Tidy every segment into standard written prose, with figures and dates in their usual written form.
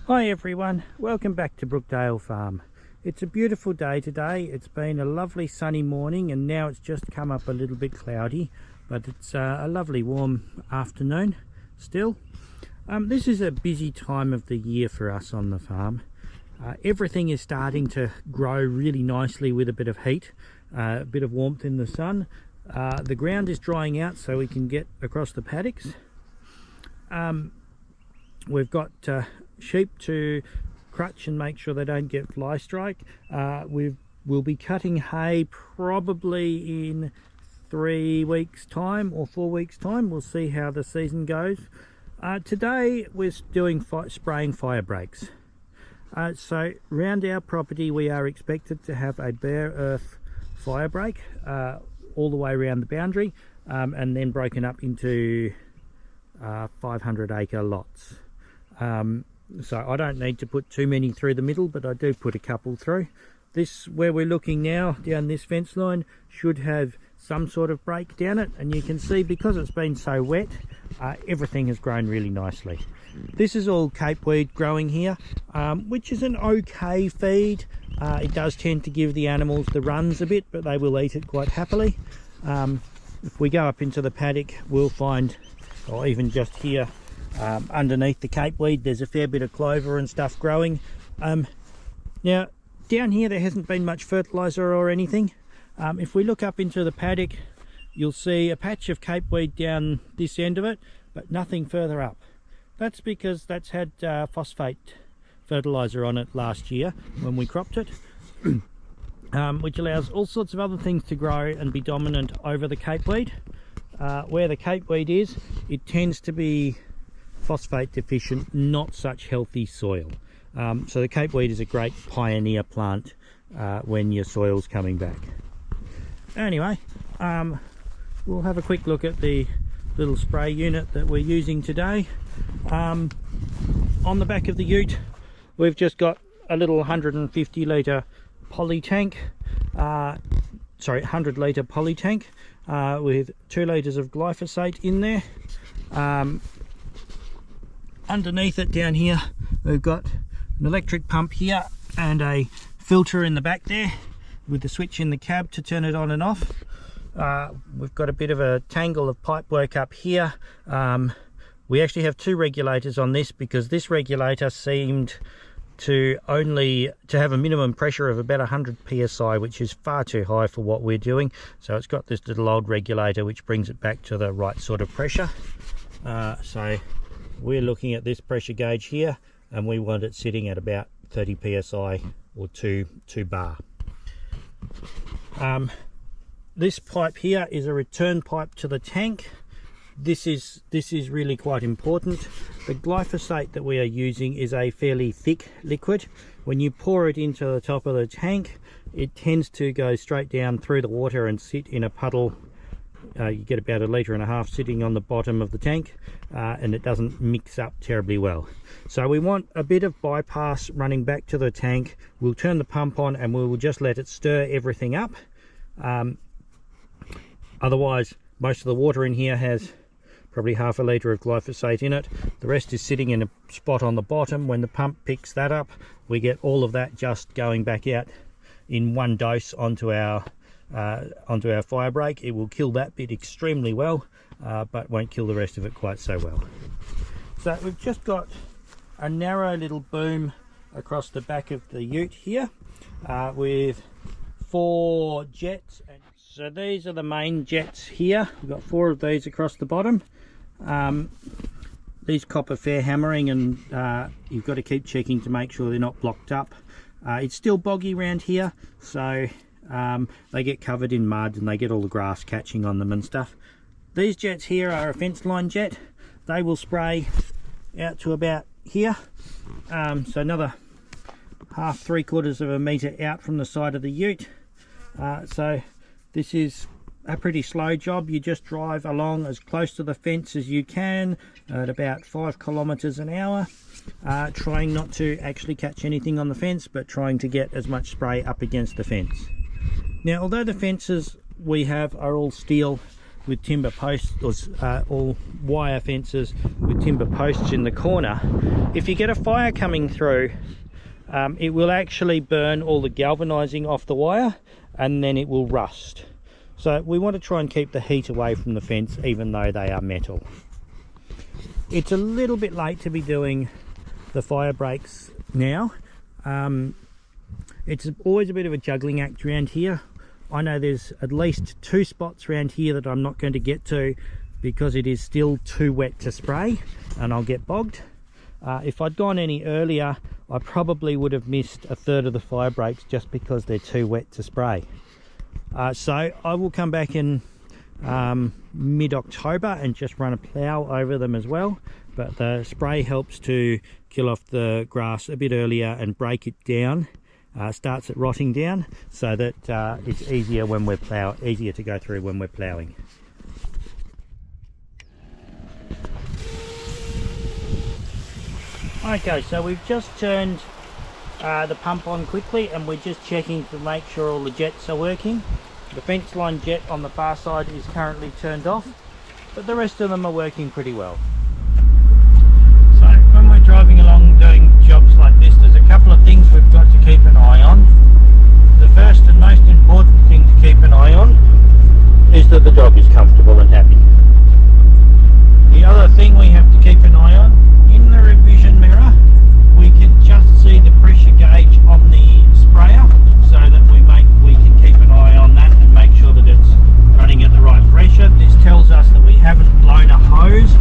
Hi everyone, welcome back to Brookdale Farm. It's a beautiful day today. It's been a lovely sunny morning and now it's just come up a little bit cloudy, but it's a lovely warm afternoon still. This is a busy time of the year for us on the farm. Everything is starting to grow really nicely with a bit of heat, a bit of warmth in the sun. The ground is drying out so we can get across the paddocks. We've got sheep to crutch and make sure they don't get fly strike. We'll be cutting hay probably in 3 weeks time or 4 weeks time. We'll see how the season goes. Today we're doing spraying fire breaks. So round our property we are expected to have a bare earth fire break all the way around the boundary, and then broken up into 500 acre lots. So I don't need to put too many through the middle, but I do put a couple through. This, where we're looking now down this fence line, should have some sort of break down it, and you can see because it's been so wet, everything has grown really nicely. This is all capeweed growing here, which is an okay feed. It does tend to give the animals the runs a bit, but they will eat it quite happily. If we go up into the paddock, we'll find, or even just here, underneath the capeweed, there's a fair bit of clover and stuff growing. Now down here there hasn't been much fertilizer or anything. If we look up into the paddock, you'll see a patch of capeweed down this end of it, but nothing further up. That's because that's had phosphate fertilizer on it last year when we cropped it, which allows all sorts of other things to grow and be dominant over the capeweed. Where the capeweed is, it tends to be phosphate deficient, not such healthy soil. So the capeweed is a great pioneer plant when your soil's coming back. Anyway, we'll have a quick look at the little spray unit that we're using today. On the back of the ute, we've just got a little 150 litre poly tank, 100 litre poly tank with 2 litres of glyphosate in there. Underneath it down here we've got an electric pump here and a filter in the back there with the switch in the cab to turn it on and off. We've got a bit of a tangle of pipe work up here. We actually have 2 regulators on this because this regulator seemed to have a minimum pressure of about 100 psi, which is far too high for what we're doing. So it's got this little old regulator which brings it back to the right sort of pressure. So we're looking at this pressure gauge here and we want it sitting at about 30 psi or 2 bar. This pipe here is a return pipe to the tank. This is really quite important. The glyphosate that we are using is a fairly thick liquid. When you pour it into the top of the tank, it tends to go straight down through the water and sit in a puddle. You get about 1.5 litres sitting on the bottom of the tank, and it doesn't mix up terribly well. So we want a bit of bypass running back to the tank. We'll turn the pump on and we will just let it stir everything up. Otherwise, most of the water in here has probably 1/2 litre of glyphosate in it. The rest is sitting in a spot on the bottom. When the pump picks that up, we get all of that just going back out in one dose onto our fire break. It will kill that bit extremely well, but won't kill the rest of it quite so well. So we've just got a narrow little boom across the back of the ute here with 4 jets. So these are the main jets here. We've got 4 of these across the bottom. These copper fair hammering, and you've got to keep checking to make sure they're not blocked up. It's still boggy around here, so they get covered in mud and they get all the grass catching on them and stuff. These jets here are a fence line jet. They will spray out to about here, so another 3/4 of a metre out from the side of the ute. So this is a pretty slow job. You just drive along as close to the fence as you can at about 5 kilometres an hour, trying not to actually catch anything on the fence, but trying to get as much spray up against the fence. Now, although the fences we have are all steel, with timber posts or wire fences with timber posts in the corner, if you get a fire coming through, it will actually burn all the galvanizing off the wire and then it will rust. So we want to try and keep the heat away from the fence even though they are metal. It's a little bit late to be doing the fire breaks now. It's always a bit of a juggling act around here. I know there's at least 2 spots around here that I'm not going to get to because it is still too wet to spray and I'll get bogged. If I'd gone any earlier, I probably would have missed a third of the fire breaks just because they're too wet to spray. So I will come back in mid-October and just run a plough over them as well, but the spray helps to kill off the grass a bit earlier and break it down. Starts it rotting down so that it's easier when we're easier to go through when we're ploughing. Okay, so we've just turned the pump on quickly and we're just checking to make sure all the jets are working. The fence line jet on the far side is currently turned off, but the rest of them are working pretty well. So when we're driving along doing jobs like this, there's a couple of things we've got to keep an eye on. The first and most important thing to keep an eye on is that the dog is comfortable and happy. The other thing we have to keep an eye on, in the revision mirror we can just see the pressure gauge on the sprayer, so that we can keep an eye on that and make sure that it's running at the right pressure. This tells us that we haven't blown a hose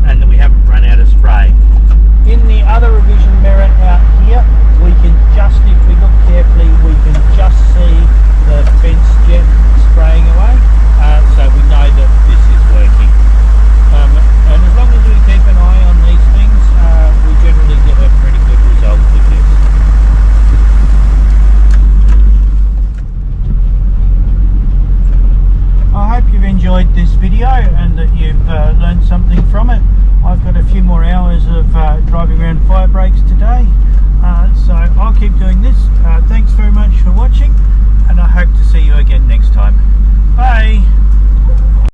and that we haven't run out of spray. In the other revision mirror out here, we can just, if we look carefully, we can just see the fence jet spraying away, so we know that this is working. And as long as we keep an eye on these things, we generally get a pretty good result with this. I hope you've enjoyed this video and that you've learned something from it. I've got a few more hours of driving around fire breaks today, so I'll keep doing this. Thanks very much for watching, and I hope to see you again next time.